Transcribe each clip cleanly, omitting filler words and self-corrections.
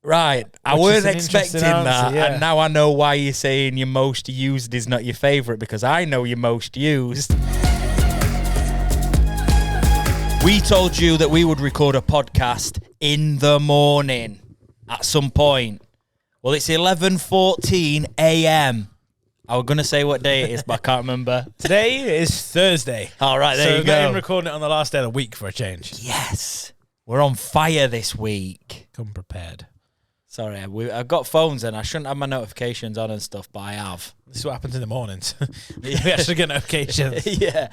Right, I Which weren't is an expecting interesting that, answer, yeah. and now I know why you're saying your most used is not your favourite, because I know your most used. We told you that we would record a podcast in the morning at some point. Well, it's 11:14 a.m. I was going to say what day it is, but I can't remember. Today is Thursday. All right, there so you go. So we're recording it on the last day of the week for a change. Yes. We're on fire this week. Come prepared. Sorry, I've got phones and I shouldn't have my notifications on and stuff, but I have. This is what happens in the mornings. We actually get notifications. Yeah.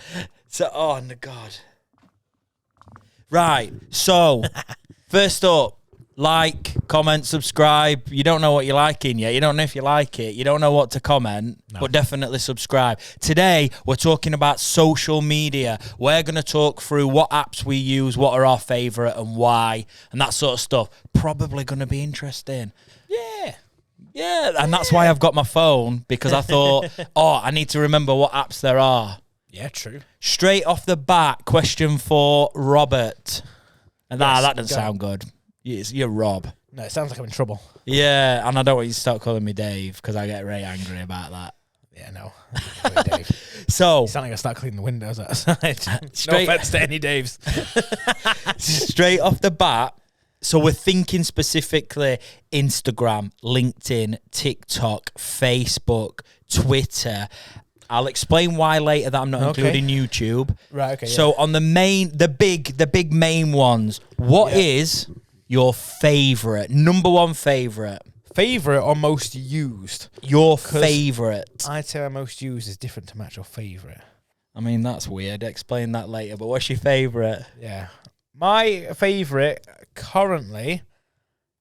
So, oh, God. Right. So, first up, like, comment, subscribe. You don't know what you're liking yet. You don't know if you like it. You don't know what to comment, but definitely subscribe. Today, we're talking about social media. We're going to talk through what apps we use, what are our favourite and why, and that sort of stuff. Probably going to be interesting. Yeah. Yeah, and that's why I've got my phone, because I thought, I need to remember what apps there are. Yeah, true. Straight off the bat, question for Robert. And that doesn't sound good. You're Rob. No, it sounds like I'm in trouble. Yeah, and I don't want you to start calling me Dave, because I get very angry about that. Yeah, no. Dave. So, you sound like I start cleaning the windows outside. No offense to any Daves. Straight off the bat, so we're thinking specifically Instagram, LinkedIn, TikTok, Facebook, Twitter. I'll explain why later that I'm not including YouTube. Right, okay. So on the big main ones, what is your favourite, number one favourite? Favourite or most used? Your favourite. I'd say my most used is different to match your favourite. I mean, that's weird. Explain that later, but what's your favourite? Yeah. My favourite currently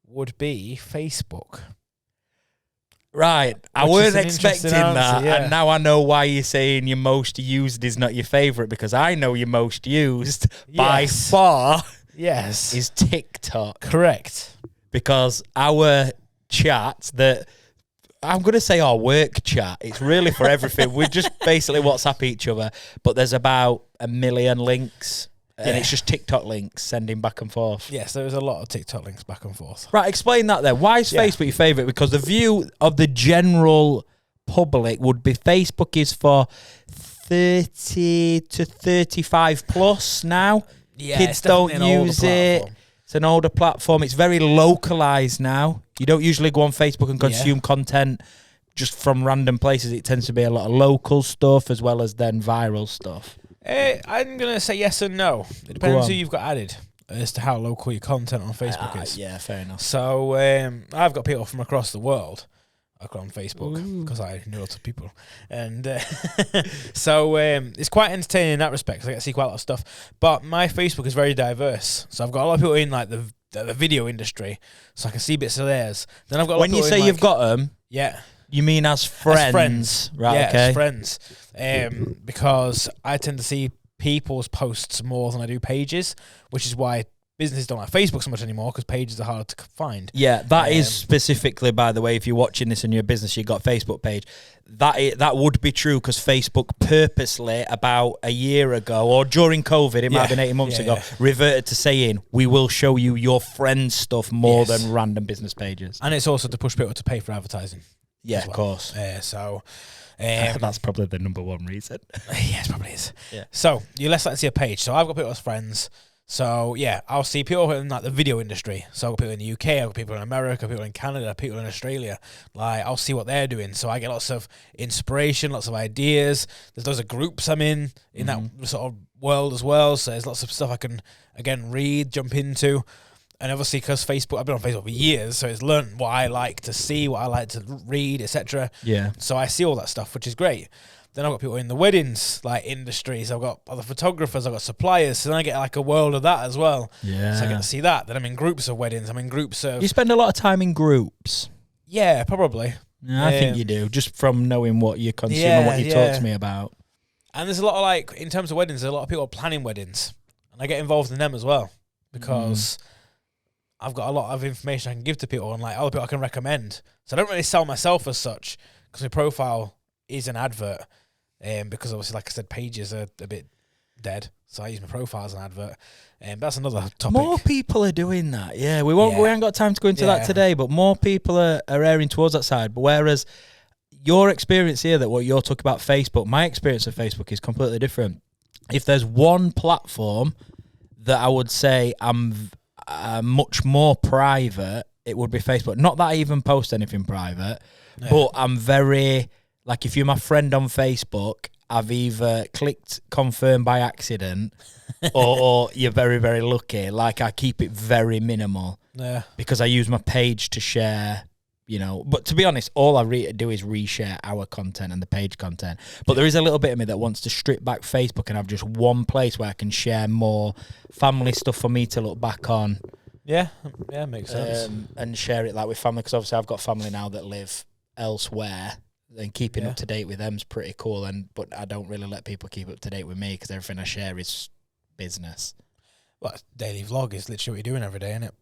would be Facebook. Right, I weren't expecting that, yeah. and now I know why you're saying your most used is not your favourite, because I know your most used by far is TikTok. Correct. Because our chat, I'm going to say our work chat, it's really for everything. We just basically WhatsApp each other, but there's about 1 million links. And it's just TikTok links sending back and forth. Yes, there's a lot of TikTok links back and forth. Right, explain that then. Why is Facebook your favourite? Because the view of the general public would be Facebook is for 30 to 35 plus now. Yeah, kids don't use it. It's an older platform. It's very localised now. You don't usually go on Facebook and consume content just from random places. It tends to be a lot of local stuff as well as then viral stuff. I'm going to say yes and no. It depends who you've got added as to how local your content on Facebook is. Yeah, fair enough. So I've got people from across the world on Facebook because I know lots of people. And so it's quite entertaining in that respect because I get to see quite a lot of stuff. But my Facebook is very diverse. So I've got a lot of people in like the video industry, so I can see bits of theirs. Then I've got a lot of people say you've got them, you mean as friends? As friends. Right, yeah, okay. As friends. Because I tend to see people's posts more than I do pages, which is why businesses don't like Facebook so much anymore because pages are hard to find. Yeah, that is specifically, by the way, if you're watching this in your business, you've got a Facebook page. That would be true because Facebook purposely about a year ago or during COVID, it might have been 18 months ago, reverted to saying, we will show you your friends' stuff more than random business pages. And it's also to push people to pay for advertising. Yeah, of course. That's probably the number one reason. Yes, probably is. Yeah. So you're less likely to see a page. So I've got people as friends. So yeah, I'll see people in like the video industry. So I've got people in the UK, I've got people in America, people in Canada, people in Australia. Like I'll see what they're doing. So I get lots of inspiration, lots of ideas. There's lots of groups I'm in that sort of world as well. So there's lots of stuff I can again read, jump into. And obviously, because Facebook, I've been on Facebook for years, so it's learned what I like to see, what I like to read, etc. Yeah. So I see all that stuff, which is great. Then I've got people in the weddings, like industries. I've got other photographers. I've got suppliers. So then I get like a world of that as well. Yeah. So I get to see that. Then I'm in groups of weddings. I'm in groups of... You spend a lot of time in groups. Yeah, probably. Yeah, I think you do, just from knowing what you consume and what you talk to me about. And there's a lot of like, in terms of weddings, there's a lot of people planning weddings. And I get involved in them as well because... I've got a lot of information I can give to people and like other people I can recommend. So I don't really sell myself as such because my profile is an advert. Because obviously, like I said, pages are a bit dead. So I use my profile as an advert. That's another topic. More people are doing that. Yeah, we won't. We ain't got time to go into that today. But more people are erring towards that side. But whereas your experience here, that what you're talking about Facebook, my experience of Facebook is completely different. If there's one platform that I would say I'm much more private, it would be Facebook. Not that I even post anything private, but I'm very, like, if you're my friend on Facebook, I've either clicked confirm by accident or you're very, very lucky. Like, I keep it very minimal because I use my page to share, you know. But to be honest, all I do is reshare our content and the page content. But there is a little bit of me that wants to strip back Facebook and have just one place where I can share more family stuff for me to look back on. Yeah, makes sense. And share it like with family, because obviously I've got family now that live elsewhere. And keeping up to date with them's pretty cool. But I don't really let people keep up to date with me because everything I share is business. Well, daily vlog is literally what you're doing every day, isn't it?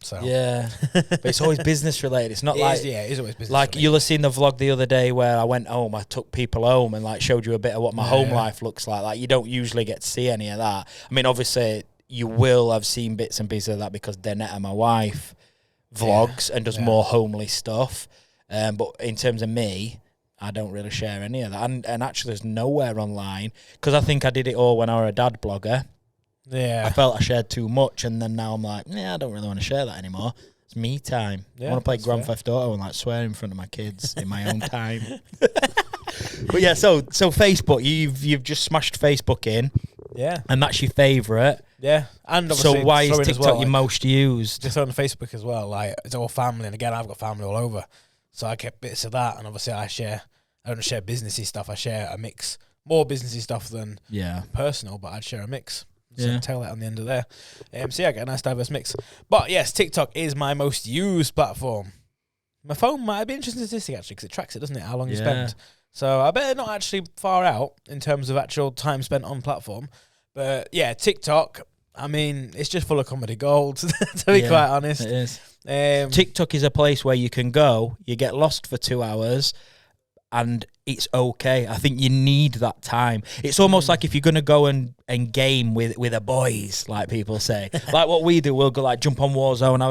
So yeah, but it's always business related. It's not it is always business. Like related. You'll have seen the vlog the other day where I went home. I took people home and like showed you a bit of what my home life looks like. Like, you don't usually get to see any of that. I mean, obviously you will have seen bits and pieces of that because Danetta, my wife, vlogs and does more homely stuff. But in terms of me, I don't really share any of that. And actually, there's nowhere online because I think I did it all when I was a dad blogger. Yeah. I felt I shared too much, and then now I'm like, I don't really want to share that anymore. It's me time. I want to play Grand Theft Auto and like swear in front of my kids in my own time. But yeah, so Facebook, you've just smashed Facebook in. Yeah. And that's your favourite. Yeah. And obviously, so why is TikTok well, your most used? Just on Facebook as well. Like, it's all family, and again, I've got family all over. So I get bits of that, and obviously I don't share businessy stuff. I share a mix, more businessy stuff than personal, but I'd share a mix. So tell that on the end of there. So I get a nice diverse mix. But yes, TikTok is my most used platform. My phone might be interesting statistic actually, because it tracks it, doesn't it? How long you spend. So I better not actually far out in terms of actual time spent on platform. But yeah, TikTok, I mean, it's just full of comedy gold, to be quite honest. It is. TikTok is a place where you can go, you get lost for 2 hours, and it's okay. I think you need that time. It's almost like if you're going to go and game with the boys, like people say. Like what we do, we'll go like jump on Warzone,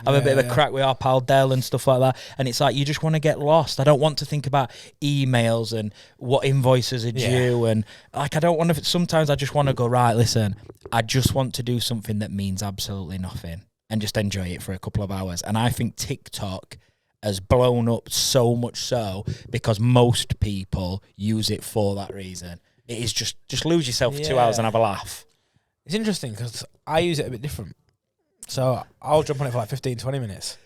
have a bit of a crack with our pal Dell and stuff like that. And it's like, you just want to get lost. I don't want to think about emails and what invoices are due. And like, I don't want to, sometimes I just want to go, right, listen, I just want to do something that means absolutely nothing and just enjoy it for a couple of hours. And I think TikTok has blown up so much so because most people use it for that reason. It is just lose yourself for 2 hours and have a laugh. It's interesting because I use it a bit different. So I'll jump on it for like 15, 20 minutes.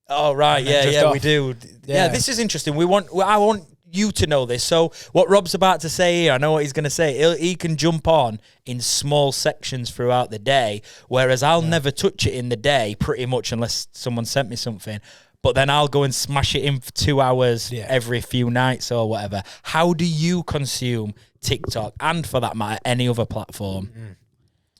Oh, right. Yeah, we do. Yeah, this is interesting. I want you to know this. So what Rob's about to say here, I know what he's going to say. He can jump on in small sections throughout the day, whereas I'll never touch it in the day pretty much unless someone sent me something. But then I'll go and smash it in for 2 hours every few nights or whatever. How do you consume TikTok and, for that matter, any other platform?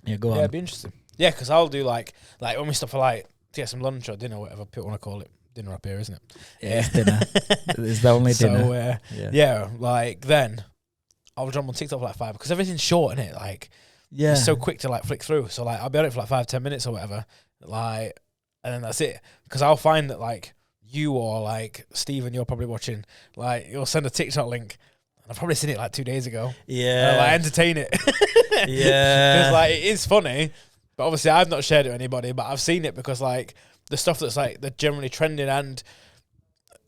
Yeah, go on. Yeah, it'd be interesting. Yeah, because I'll do like when we stop for like to get some lunch or dinner, whatever people want to call it. Dinner up here, isn't it? Yeah, it's dinner. It's the only dinner. So, like then I'll jump on TikTok for like 5 because everything's short, isn't it? Like, it's so quick to like flick through. So like I'll be on it for like 5-10 minutes or whatever. Like, and then that's it. Because I'll find that like you or like Stephen, you're probably watching, like you'll send a TikTok link, and I've probably seen it like 2 days ago. Yeah, and I like entertain it. Yeah, because like it is funny, but obviously I've not shared it with anybody, but I've seen it because like the stuff that's like they're generally trending, and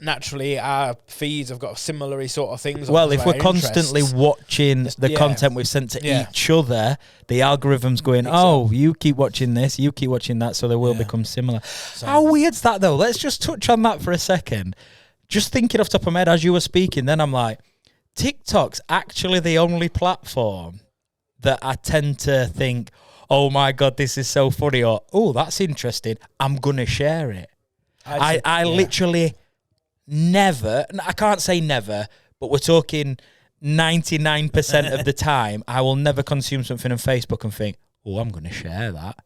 naturally our feeds have got similar sort of things. Well, if we're constantly watching the content we've sent to each other, the algorithm's going, oh, you keep watching this, you keep watching that, so they will become similar. So, how weird's that though? Let's just touch on that for a second. Just thinking off the top of my head as you were speaking, then I'm like, TikTok's actually the only platform that I tend to think, oh my God, this is so funny, or oh, that's interesting, I'm gonna share it. I literally never, I can't say never, but we're talking 99% of the time, I will never consume something on Facebook and think, oh, I'm going to share that.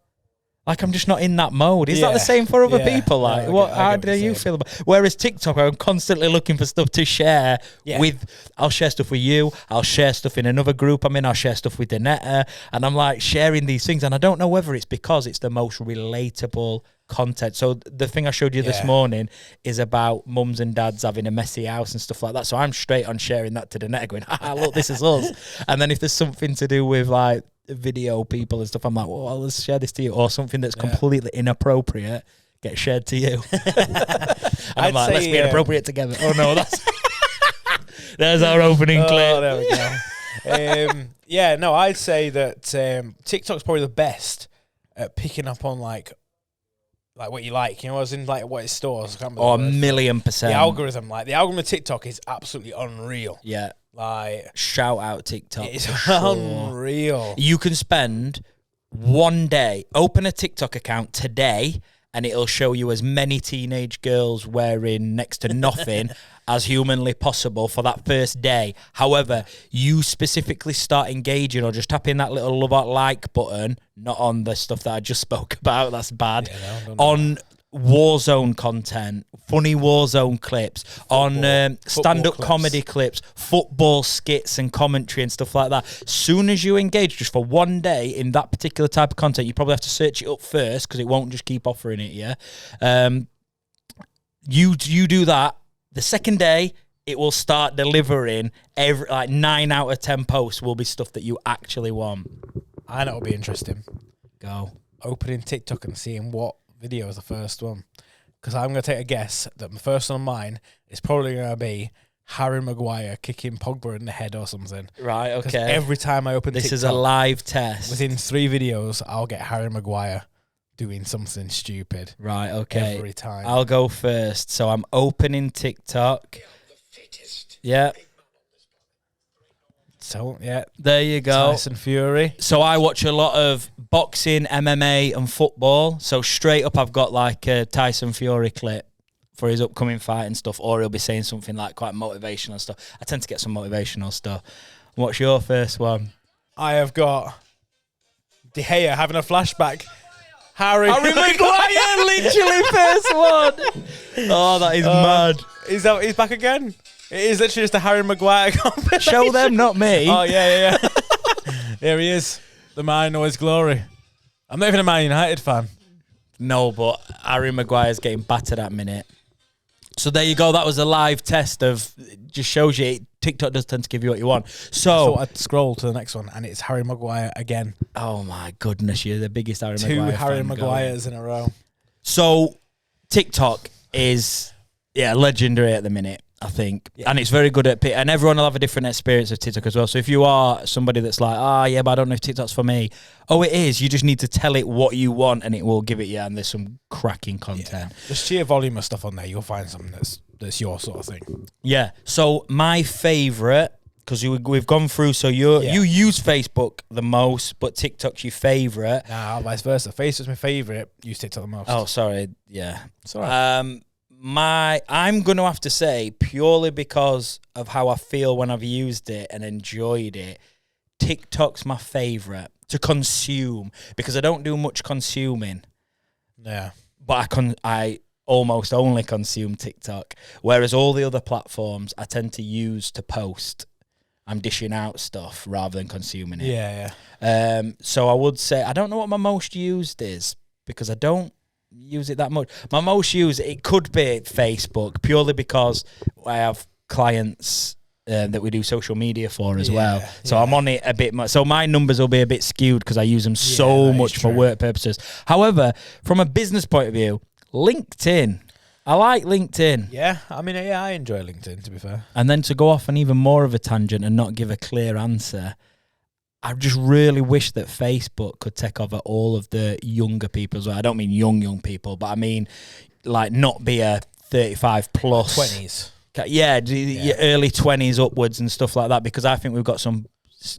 Like, I'm just not in that mode. Is that the same for other people? Like, how do you feel about? Whereas TikTok, I'm constantly looking for stuff to share with. I'll share stuff with you. I'll share stuff in another group I'm in. I'll share stuff with Danetta, and I'm like sharing these things. And I don't know whether it's because it's the most relatable content. So the thing I showed you this morning is about mums and dads having a messy house and stuff like that. So I'm straight on sharing that to Danetta, going, look, this is us. And then if there's something to do with like video people and stuff, I'm like, well, let's share this to you, or something that's completely inappropriate get shared to you. And I'm like, let's be inappropriate together. Oh no, that's there's our opening clip. There we go. I'd say that TikTok's probably the best at picking up on like what you like, as in like what it stores. A 1,000,000%. The algorithm of TikTok is absolutely unreal. Yeah. Like, shout out TikTok. It's unreal. You can spend one day, open a TikTok account today, and it'll show you as many teenage girls wearing next to nothing as humanly possible for that first day. However, you specifically start engaging or just tapping that little love out like button, not on the stuff that I just spoke about, that's bad, on Warzone content, funny Warzone clips, on stand-up comedy clips, football skits and commentary and stuff like that. Soon as you engage just for one day in that particular type of content, you probably have to search it up first because it won't just keep offering it, you do that. The second day, it will start delivering every 9 out of 10 posts will be stuff that you actually want. I know it'll be interesting. Go. Opening TikTok and seeing what video is the first one, because I'm going to take a guess that the first one of mine is probably going to be Harry Maguire kicking Pogba in the head or something. Right, okay. Every time I open this TikTok, is a live test. Within 3 videos, I'll get Harry Maguire doing something stupid. Right, okay. Every time. I'll go first. So I'm opening TikTok. Yeah. So, yeah. There you go. Tyson Fury. So I watch a lot of boxing, MMA, and football. So straight up, I've got like a Tyson Fury clip for his upcoming fight and stuff, or he'll be saying something like quite motivational stuff. I tend to get some motivational stuff. What's your first one? I have got De Gea having a flashback. Harry Maguire, literally first one. Oh, that is mad. He's back again. It is literally just a Harry Maguire compilation. Show them, not me. Oh, yeah. There he is. The man in all his glory. I'm not even a Man United fan. No, but Harry Maguire's getting battered at minute. So there you go. That was a live test of, just shows you TikTok does tend to give you what you want. So I'd scroll to the next one, and it's Harry Maguire again. Oh my goodness, you're the biggest Harry Maguire 2 Harry fan Maguires going. in a row. So TikTok is legendary at the minute, I think, and it's very good at and everyone will have a different experience of TikTok as well. So if you are somebody that's like, but I don't know if TikTok's for me. Oh, it is. You just need to tell it what you want, and it will give it you. And there's some cracking content. The sheer volume of stuff on there, you'll find something that's your sort of thing. Yeah. So my favorite, because we've gone through. So you use Facebook the most, but TikTok's your favorite. Nah, vice versa. Facebook's my favorite. Use TikTok the most. Oh, sorry. Yeah. It's all right. I'm going to have to say, purely because of how I feel when I've used it and enjoyed it, TikTok's my favourite to consume, because I don't do much consuming. Yeah. But I almost only consume TikTok, whereas all the other platforms I tend to use to post. I'm dishing out stuff rather than consuming it. Yeah. So I would say, I don't know what my most used is, because I don't use it that much. My most used, it could be Facebook, purely because I have clients that we do social media for as well. So I'm on it a bit much. So my numbers will be a bit skewed because I use them so much for work purposes. However, from a business point of view, LinkedIn. I like LinkedIn. Yeah, I mean, I enjoy LinkedIn, to be fair. And then to go off on even more of a tangent and not give a clear answer, I just really wish that Facebook could take over all of the younger people as well. I don't mean young people, but I mean like not be a 35 plus. 20s. Yeah, your early 20s upwards and stuff like that, because I think we've got some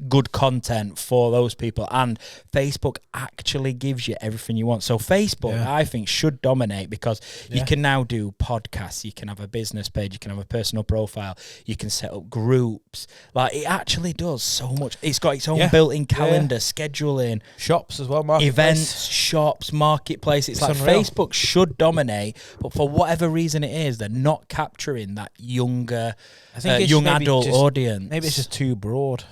good content for those people. And Facebook actually gives you everything you want. So Facebook, I think, should dominate, because you can now do podcasts, you can have a business page, you can have a personal profile, you can set up groups. Like, it actually does so much. It's got its own built-in calendar, scheduling, shops as well, marketplace. Events, shops, marketplace. It's like unreal. Facebook should dominate, but for whatever reason it is, they're not capturing that younger, young adult audience. Maybe it's just too broad.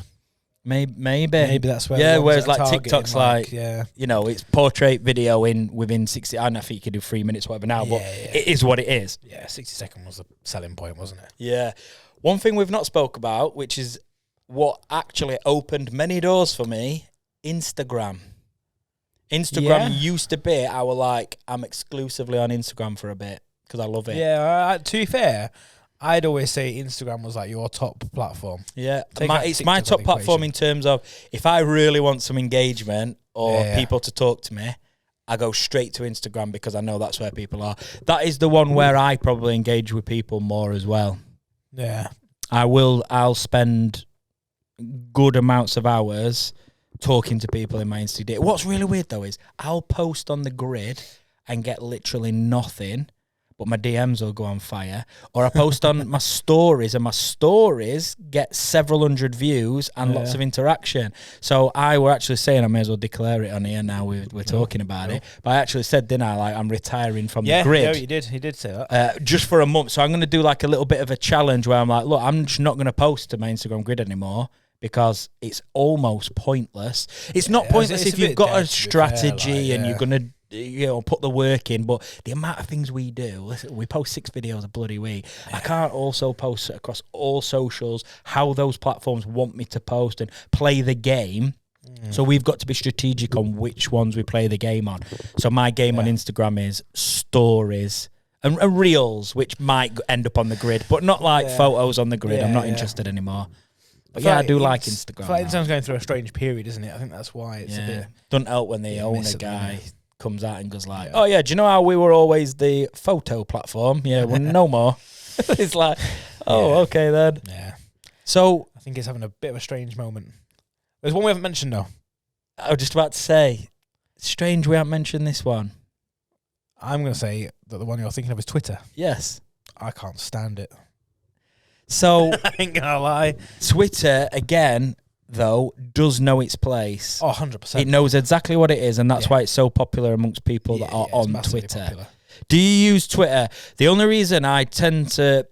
Maybe that's where. Whereas like TikTok's like you know, it's portrait video within 60. I don't know if you could do 3 minutes, whatever now, but it is what it is. Yeah, 60 seconds was the selling point, wasn't it? Yeah. One thing we've not spoke about, which is what actually opened many doors for me, Instagram. Instagram used to be I'm exclusively on Instagram for a bit because I love it. Yeah, to be fair, I'd always say Instagram was like your top platform. Yeah, it's my top platform in terms of if I really want some engagement or people to talk to me, I go straight to Instagram because I know that's where people are. That is the one where I probably engage with people more as well. Yeah. I'll spend good amounts of hours talking to people in my Instagram. What's really weird though is I'll post on the grid and get literally nothing, but my DMs will go on fire. Or I post on my stories, and my stories get several hundred views and lots of interaction. So I were actually saying I may as well declare it on here now we're talking about it. But I actually said, didn't I, like I'm retiring from the grid. Yeah, you did. He did say that. Just for a month. So I'm going to do like a little bit of a challenge where I'm like, look, I'm just not going to post to my Instagram grid anymore, because it's almost pointless. It's not pointless if you've got a strategy and you're going to put the work in, but the amount of things we do, listen, we post 6 videos a bloody week. I can't also post it across all socials, how those platforms want me to post and play the game. So we've got to be strategic on which ones we play the game on. So my game on Instagram is stories and reels, which might end up on the grid, but not like photos on the grid. I'm not interested anymore. But I do like Instagram. I Instagram's going through a strange period, isn't it? I think that's why it's a bit... Doesn't help when the owner guy comes out and goes like, oh yeah, do you know how we were always the photo platform? Yeah, well, no more. It's like, okay then. Yeah. So I think it's having a bit of a strange moment. There's one we haven't mentioned though. I was just about to say, strange we haven't mentioned this one. I'm going to say that the one you're thinking of is Twitter. Yes. I can't stand it. So I ain't gonna lie. Twitter, again, though, does know its place. Oh, 100%. It knows exactly what it is, and that's why it's so popular amongst people that are on Twitter. Popular. Do you use Twitter? The only reason I tend to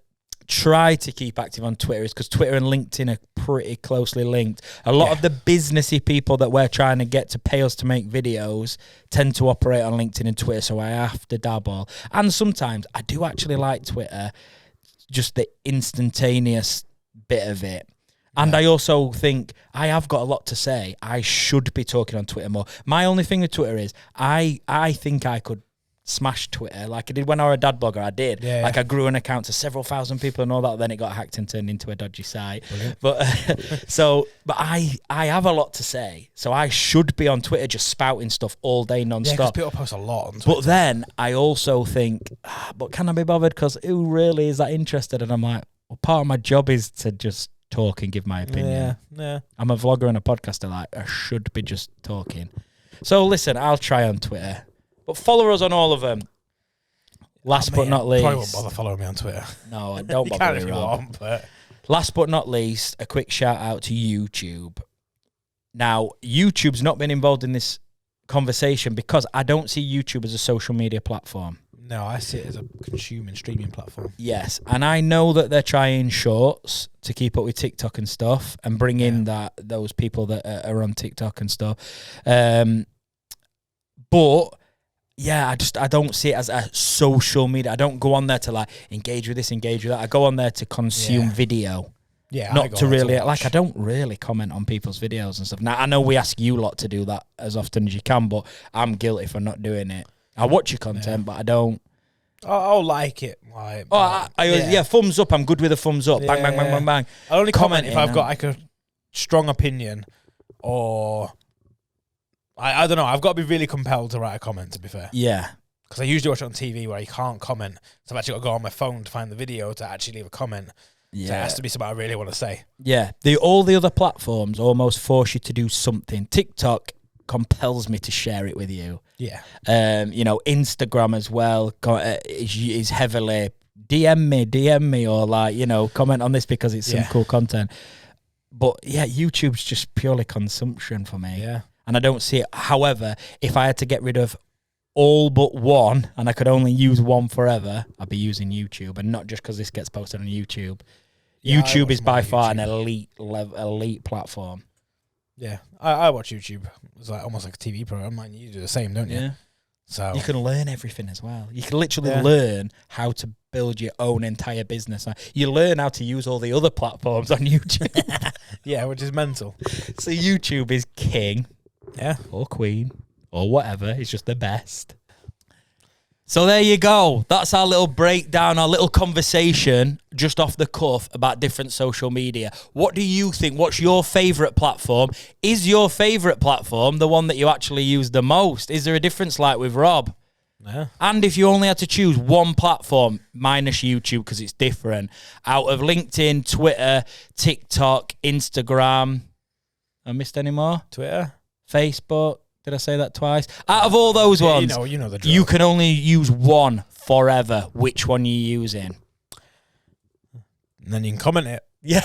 try to keep active on Twitter is because Twitter and LinkedIn are pretty closely linked. A lot of the businessy people that we're trying to get to pay us to make videos tend to operate on LinkedIn and Twitter, so I have to dabble. And sometimes I do actually like Twitter, just the instantaneous bit of it. And I also think I have got a lot to say. I should be talking on Twitter more. My only thing with Twitter is I think I could smash Twitter like I did when I was a dad blogger. I did. Yeah. Like I grew an account to several thousand people and all that. Then it got hacked and turned into a dodgy site. Brilliant. But I have a lot to say. So I should be on Twitter just spouting stuff all day non-stop. Yeah, because people post a lot on Twitter. But then I also think, but can I be bothered? Because who really is that interested? And I'm like, well, part of my job is to just talk and give my opinion. Yeah. I'm a vlogger and a podcaster. Like I should be just talking. So listen, I'll try on Twitter. But follow us on all of them. Last but not least... Probably won't bother following me on Twitter. No, I don't you bother can me, if you want, but... Last but not least, a quick shout out to YouTube. Now, YouTube's not been involved in this conversation because I don't see YouTube as a social media platform. No, I see it as a consuming, streaming platform. Yes, and I know that they're trying shorts to keep up with TikTok and stuff and bring in those people that are on TikTok and stuff. But... yeah, I don't see it as a social media. I don't go on there to like engage with this, engage with that. I go on there to consume video. Yeah, not to really like. I don't really comment on people's videos and stuff. Now I know we ask you lot to do that as often as you can, but I'm guilty for not doing it. I watch your content, but I don't. I'll like it. Like, thumbs up. I'm good with a thumbs up. Bang, bang, bang, bang, bang. I only comment if I've got like a strong opinion or. I don't know. I've got to be really compelled to write a comment, to be fair. Yeah. Because I usually watch it on TV where you can't comment. So I've actually got to go on my phone to find the video to actually leave a comment. So it has to be something I really want to say. Yeah. All the other platforms almost force you to do something. TikTok compels me to share it with you. Yeah. Instagram as well is heavily DM me, or like, comment on this because it's some cool content. But yeah, YouTube's just purely consumption for me. Yeah. And I don't see it. However, if I had to get rid of all but one and I could only use one forever, I'd be using YouTube. And not just because this gets posted on YouTube. Yeah, YouTube is by far an elite platform. Yeah, I watch YouTube. It's like almost like a TV program. Like, you do the same, don't you? Yeah. So you can learn everything as well. You can literally learn how to build your own entire business. You learn how to use all the other platforms on YouTube. Yeah, which is mental. So YouTube is king. Yeah. Or queen. Or whatever. It's just the best. So there you go. That's our little breakdown, our little conversation just off the cuff about different social media. What do you think? What's your favourite platform? Is your favourite platform the one that you actually use the most? Is there a difference like with Rob? Yeah. And if you only had to choose one platform, minus YouTube because it's different, out of LinkedIn, Twitter, TikTok, Instagram, I missed any more? Twitter? Facebook? Did I say that twice? Out of all those ones, you know the drill. You can only use one forever. Which one are you using? And then you can comment it. Yeah.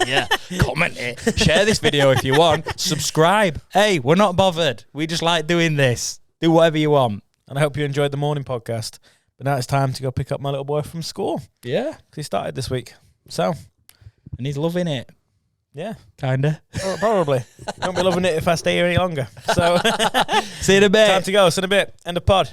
Yeah. Comment it. Share this video if you want. Subscribe. Hey, we're not bothered. We just like doing this. Do whatever you want. And I hope you enjoyed the morning podcast. But now it's time to go pick up my little boy from school. Yeah. Because he started this week. So. And he's loving it. Yeah. Kinda. Probably. Won't be loving it if I stay here any longer. So. See you in a bit. Time to go. See you in a bit. End of pod.